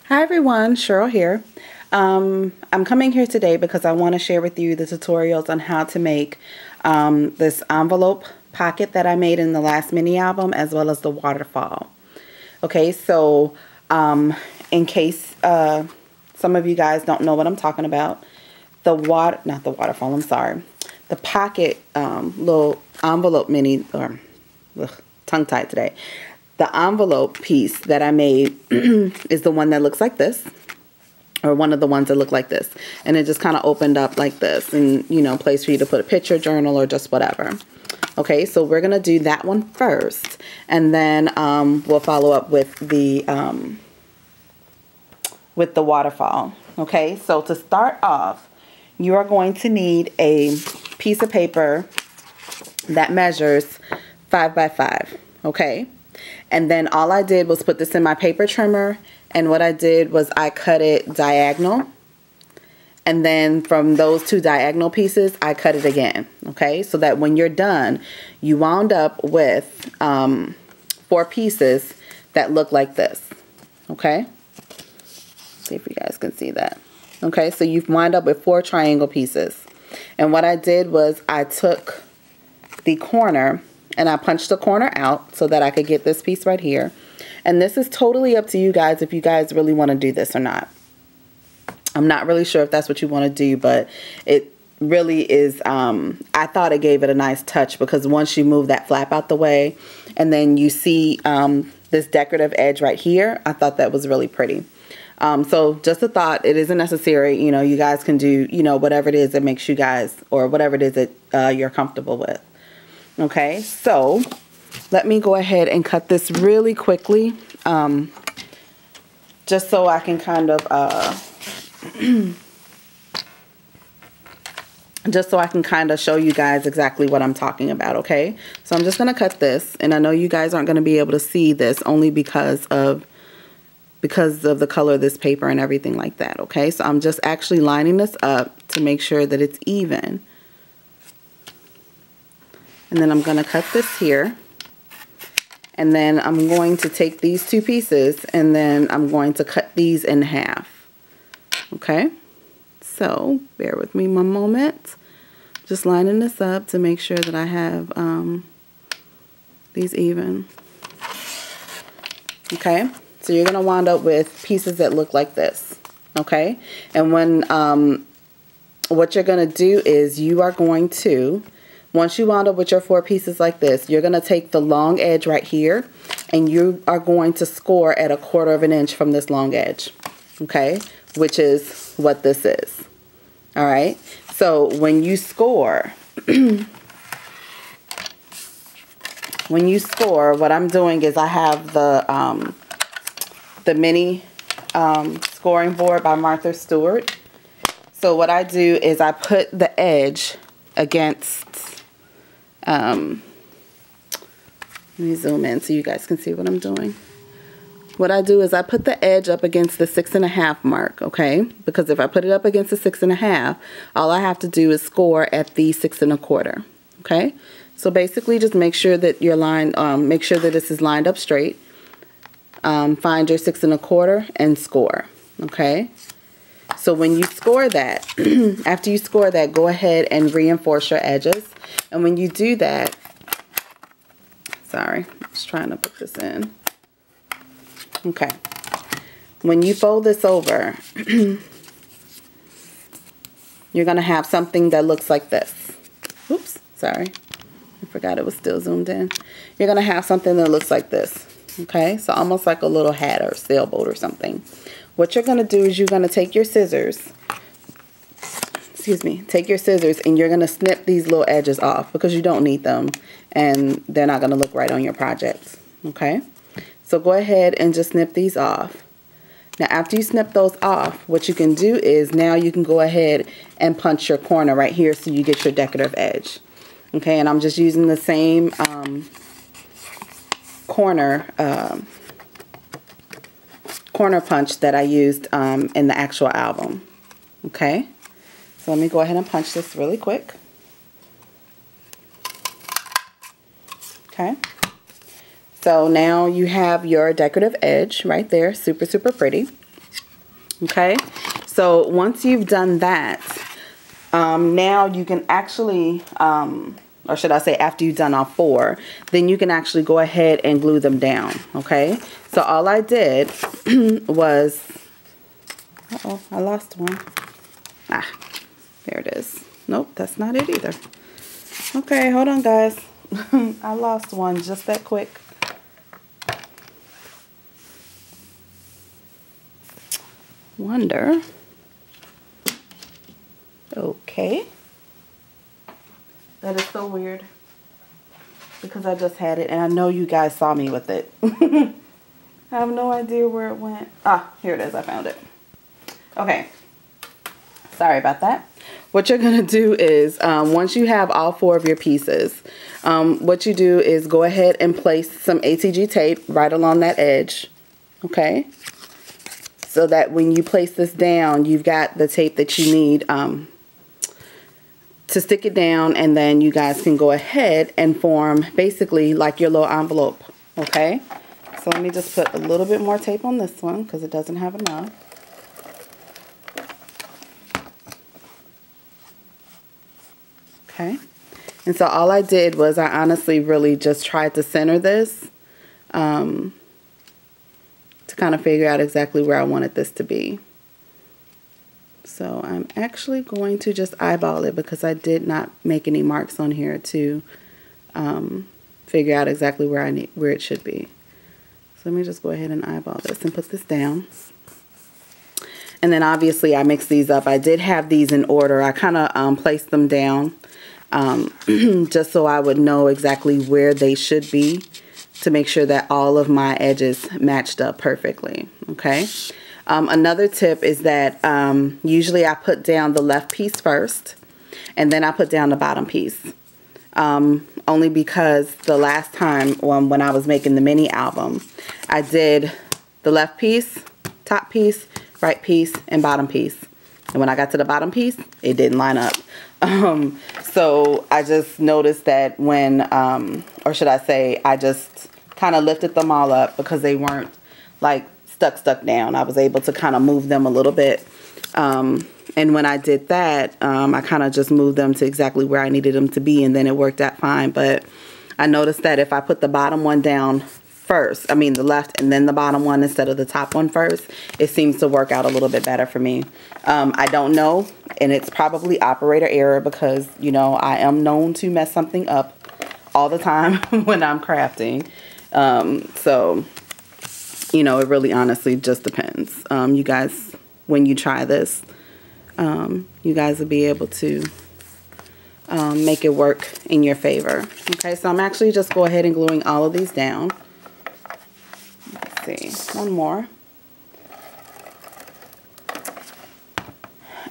Hi everyone, Cheryl here. I'm coming here today because I want to share with you the tutorials on how to make this envelope pocket that I made in the last mini album, as well as the waterfall. Okay, so in case some of you guys don't know what I'm talking about, the pocket little envelope mini, or tongue tied today. The envelope piece that I made is the one that looks like this, or one of the ones that look like this. And it just kind of opened up like this, and, you know, place for you to put a picture, journal, or just whatever. Okay, so we're going to do that one first, and then we'll follow up with the waterfall. Okay, so to start off, you are going to need a piece of paper that measures 5 by 5. Okay. And then all I did was put this in my paper trimmer, and what I did was I cut it diagonal, and then from those two diagonal pieces I cut it again. Okay, so that when you're done, you wound up with 4 pieces that look like this. Okay, see if you guys can see that. Okay, so you've wound up with 4 triangle pieces, and what I did was I took the corner and I punched the corner out so that I could get this piece right here. And this is totally up to you guys if you guys really want to do this or not. I'm not really sure if that's what you want to do, but it really is, I thought it gave it a nice touch, because once you move that flap out the way and then you see this decorative edge right here, I thought that was really pretty. So just a thought, it isn't necessary, you know, you guys can do, you know, whatever it is that makes you guys, or whatever it is that you're comfortable with. Okay, so let me go ahead and cut this really quickly, just so I can kind of, show you guys exactly what I'm talking about. Okay, so I'm just going to cut this, and I know you guys aren't going to be able to see this only because of the color of this paper and everything like that. Okay, so I'm just actually lining this up to make sure that it's even. And then I'm going to cut this here, and then I'm going to take these 2 pieces, and then I'm going to cut these in half. Okay, so bear with me one moment. Just lining this up to make sure that I have these even. Okay, so you're going to wind up with pieces that look like this. Okay, and when what you're going to do is you are going to, once you wound up with your 4 pieces like this, you're going to take the long edge right here, and you are going to score at 1/4 of an inch from this long edge. Okay, which is what this is. All right, so when you score, what I'm doing is I have the mini scoring board by Martha Stewart. So what I do is I put the edge against, let me zoom in so you guys can see what I'm doing. What I do is I put the edge up against the 6.5 mark, okay? Because if I put it up against the 6.5, all I have to do is score at the 6 1/4, okay? So basically just make sure that your line, make sure that this is lined up straight. Find your 6 1/4 and score, okay? So when you score that, after you score that, go ahead and reinforce your edges. And when you do that, sorry, I was trying to put this in. Okay. When you fold this over, you're going to have something that looks like this. Oops, sorry. I forgot it was still zoomed in. You're going to have something that looks like this. Okay, so almost like a little hat or sailboat or something. What you're going to do is you're going to take your scissors, take your scissors, and you're going to snip these little edges off because you don't need them and they're not going to look right on your project. Okay, so go ahead and just snip these off. Now after you snip those off, what you can do is now you can go ahead and punch your corner right here so you get your decorative edge. Okay, and I'm just using the same corner punch that I used in the actual album. Okay, so let me go ahead and punch this really quick. Okay, so now you have your decorative edge right there, super, super pretty. Okay, so once you've done that, now you can actually, or should I say after you've done all 4, then you can actually go ahead and glue them down. Okay, so all I did was, uh-oh, I lost one. Ah, there it is. Nope, that's not it either. Okay, hold on guys. I lost one just that quick. Wonder. Okay. That is so weird because I just had it and I know you guys saw me with it. I have no idea where it went. Ah, here it is. I found it. Okay. Sorry about that. What you're going to do is once you have all 4 of your pieces, what you do is go ahead and place some ATG tape right along that edge. Okay. So that when you place this down, you've got the tape that you need to stick it down, and then you guys can go ahead and form basically like your little envelope. Okay, so let me just put a little bit more tape on this one because it doesn't have enough. Okay, and so all I did was I honestly really just tried to center this to kind of figure out exactly where I wanted this to be. So I'm actually going to just eyeball it because I did not make any marks on here to figure out exactly where it should be. So let me just go ahead and eyeball this and put this down. And then obviously I mixed these up. I did have these in order. I kind of placed them down just so I would know exactly where they should be to make sure that all of my edges matched up perfectly. Okay. Another tip is that usually I put down the left piece first and then I put down the bottom piece. Only because the last time when I was making the mini album, I did the left piece, top piece, right piece, and bottom piece. And when I got to the bottom piece, it didn't line up. So I just noticed that when, or should I say, I just kind of lifted them all up because they weren't like stuck down. I was able to kind of move them a little bit. And when I did that, I kind of just moved them to exactly where I needed them to be, and then it worked out fine. But I noticed that if I put the bottom one down first, I mean the left and then the bottom one instead of the top one first, it seems to work out a little bit better for me. I don't know, and it's probably operator error because, you know, I am known to mess something up all the time when I'm crafting. So, you know, it really honestly just depends. You guys, when you try this, you guys will be able to make it work in your favor. Okay, so I'm actually just go ahead and gluing all of these down. Let's see, one more.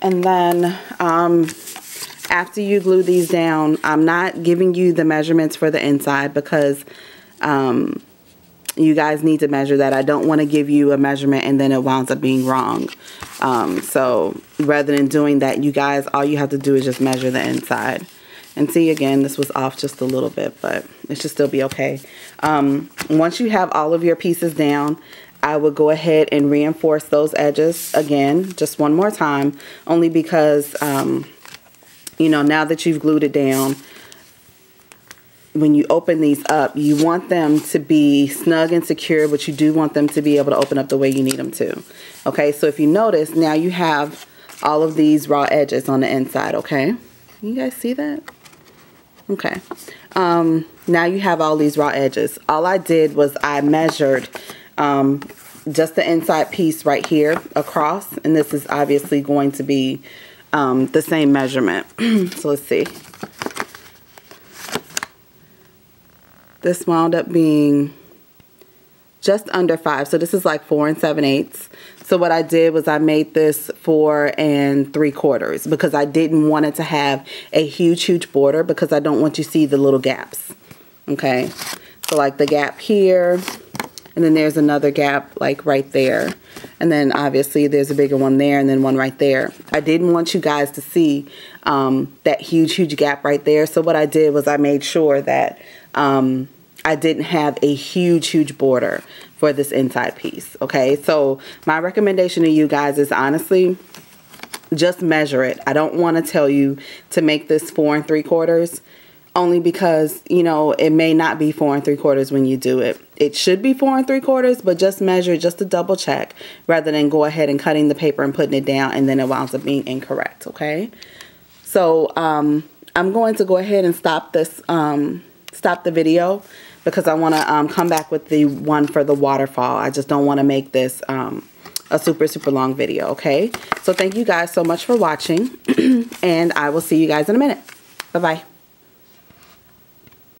And then after you glue these down, I'm not giving you the measurements for the inside because you guys need to measure that. I don't want to give you a measurement and then it winds up being wrong. So rather than doing that, you guys, all you have to do is just measure the inside. And see, again, this was off just a little bit, but it should still be okay. Once you have all of your pieces down, I would go ahead and reinforce those edges again, just one more time, only because, you know, now that you've glued it down, when you open these up, you want them to be snug and secure, but you do want them to be able to open up the way you need them to. Okay, so if you notice, now you have all of these raw edges on the inside, okay? You guys see that? Okay. Now you have all these raw edges. All I did was I measured just the inside piece right here across, and this is obviously going to be the same measurement. So let's see. This wound up being just under 5. So this is like 4 7/8. So what I did was I made this 4 3/4 because I didn't want it to have a huge border because I don't want you to see the little gaps. Okay. So like the gap here, and then there's another gap like right there. And then obviously there's a bigger one there and then one right there. I didn't want you guys to see that huge gap right there. So what I did was I made sure that I didn't have a huge border for this inside piece. Okay, so my recommendation to you guys is honestly, just measure it. I don't want to tell you to make this 4 3/4, only because, you know, it may not be 4 3/4 when you do it. It should be 4 3/4, but just measure just to double check, rather than go ahead and cutting the paper and putting it down and then it winds up being incorrect. Okay, so I'm going to go ahead and stop this, stop the video, because I want to come back with the one for the waterfall. I just don't want to make this a super long video. Okay, so thank you guys so much for watching and I will see you guys in a minute. Bye bye.